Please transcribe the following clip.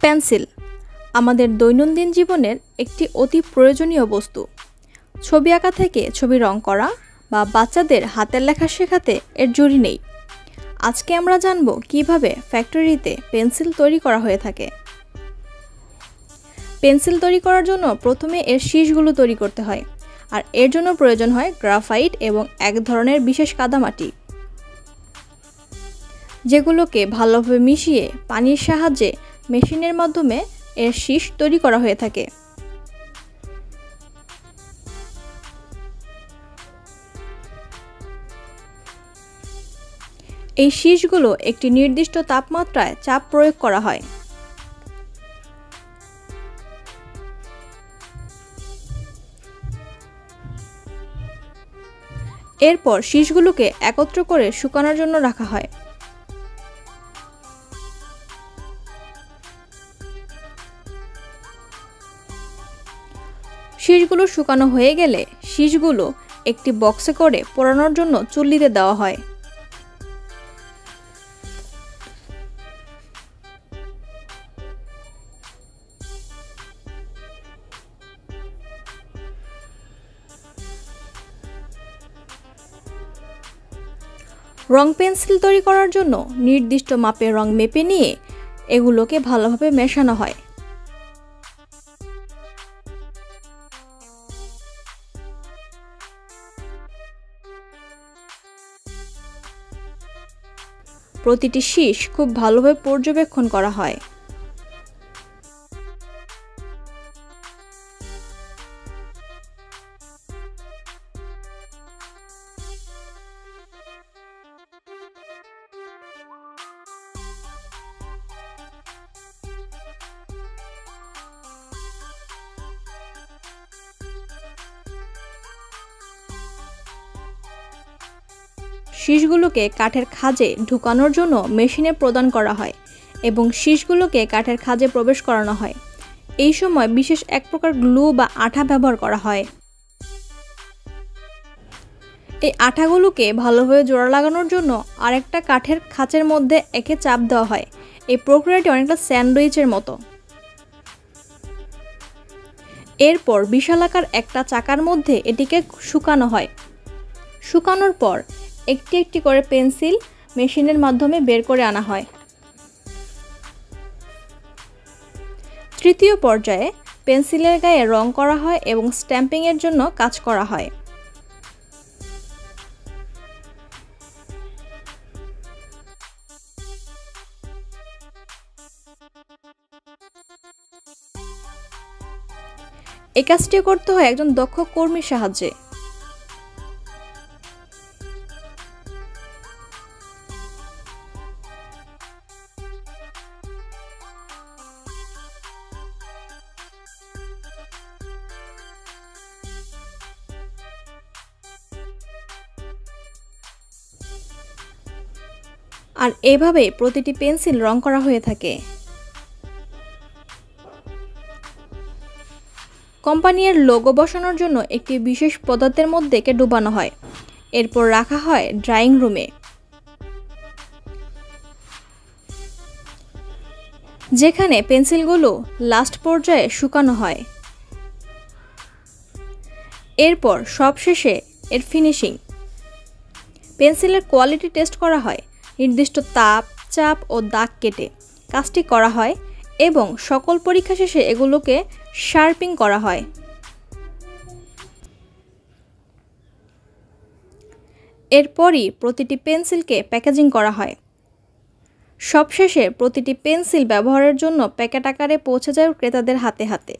Pencil আমাদের দৈনন্দিন জীবনের একটি অতি প্রয়োজনীয় বস্তু। ছবি আঁকা থেকে ছবি রং করা বা বাচ্চাদের হাতের লেখা শেখাতে এর জুড়ি নেই। আজকে আমরা জানব কিভাবে ফ্যাক্টরিতে পেন্সিল তৈরি করা হয়ে থাকে। পেন্সিল তৈরি করার জন্য প্রথমে এর শীষগুলো তৈরি করতে হয়, আর এর জন্য প্রয়োজন হয় গ্রাফাইট এবং এক ধরনের বিশেষ কাদামাটি, যেগুলোকে ভালোভাবে মিশিয়ে পানির সাহায্যে মেশিনের মাধ্যমে এর শীষ তৈরি করা হয়ে থাকে। এই শীষগুলো একটি নির্দিষ্ট তাপমাত্রায় চাপ প্রয়োগ করা হয়। এরপর শীষগুলোকে একত্র করে শুকানোর জন্য রাখা হয়। শীষগুলো শুকানো হয়ে গেলে শীষগুলো একটি বক্সে করে পোড়ানোর জন্য চুল্লিতে দেওয়া হয়। রং পেন্সিল তৈরি করার জন্য নির্দিষ্ট মাপের রং মেপে নিয়ে এগুলোকে ভালোভাবে মেশানো হয়। প্রতিটি শীষ খুব ভালোভাবে পর্যবেক্ষণ করা হয়। শীষগুলোকে কাঠের খাঁজে ঢুকানোর জন্য মেশিনে প্রদান করা হয় এবং শীষগুলোকে কাঠের খাঁজে প্রবেশ করানো হয়। এই সময় বিশেষ এক প্রকার গ্লু বা আঠা ব্যবহার করা হয়। এই আঠাগুলোকে ভালোভাবে জোড়া লাগানোর জন্য আরেকটা কাঠের খাঁচের মধ্যে একে চাপ দেওয়া হয়। এই প্রক্রিয়াটি অনেকটা স্যান্ডউইচের মতো। এরপর বিশালাকার একটা চাকার মধ্যে এটিকে শুকানো হয়। শুকানোর পর একটি একটি করে পেন্সিল মেশিনের মাধ্যমে বের করে আনা হয়। তৃতীয় পর্যায়ে পেন্সিলের গায়ে রং করা হয় এবং স্ট্যাম্পিং এর জন্য কাজ করা হয়। এই কাজটি করতে হয় একজন দক্ষ কর্মীর সাহায্যে। আর এভাবে প্রতিটি পেন্সিল রং করা হয়ে থাকে। কোম্পানির লোগো বসানোর জন্য একটি বিশেষ পদার্থের মধ্যে একে ডুবানো হয়। এরপর রাখা হয় ড্রাইং রুমে, যেখানে পেন্সিলগুলো লাস্ট পর্যায়ে শুকানো হয়। এরপর সবশেষে এর ফিনিশিং। পেন্সিলের কোয়ালিটি টেস্ট করা হয় নির্দিষ্ট তাপ, চাপ ও দাগ কেটে। কাজটি করা হয় এবং সকল পরীক্ষা শেষে এগুলোকে শার্পিং করা হয়। এরপরই প্রতিটি পেন্সিলকে প্যাকেজিং করা হয়। সবশেষে প্রতিটি পেন্সিল ব্যবহারের জন্য প্যাকেট আকারে পৌঁছে যায় ক্রেতাদের হাতে হাতে।